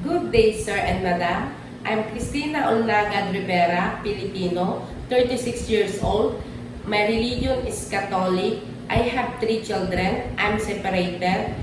Good day, sir and madam. I'm Cristina Olnagad Rivera, Filipino, 36 years old. My religion is Catholic. I have 3 children. I'm separated.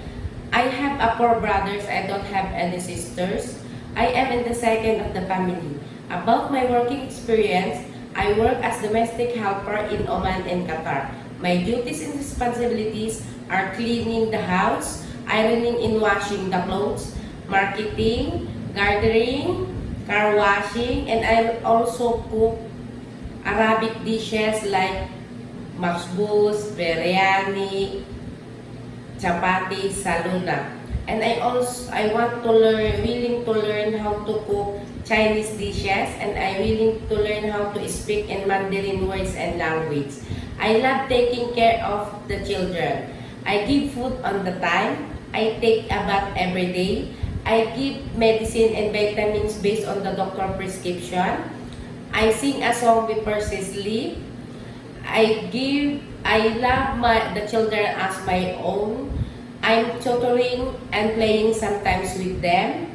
I have 4 brothers. I don't have any sisters. I am in the second of the family. About my working experience, I work as domestic helper in Oman and Qatar. My duties and responsibilities are cleaning the house, ironing and washing the clothes, marketing, gardening, car washing, and I also cook Arabic dishes like makbous, biryani, chapati, saluna. And I want to willing to learn how to cook Chinese dishes, and I willing to learn how to speak in Mandarin words and language. I love taking care of the children. I give food on the time. I take a bath every day. I give medicine and vitamins based on the doctor prescription. I sing a song before she sleep. I love the children as my own. I'm tutoring and playing sometimes with them.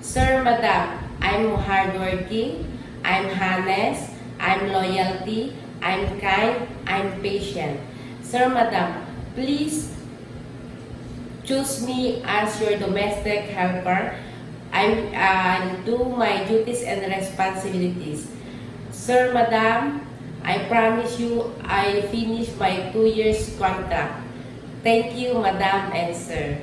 Sir, madam, I'm hardworking. I'm honest. I'm loyalty. I'm kind. I'm patient. Sir, madam, please choose me as your domestic helper. I do my duties and responsibilities. Sir, madam, I promise you I finish my 2 years contract. Thank you, madam and sir.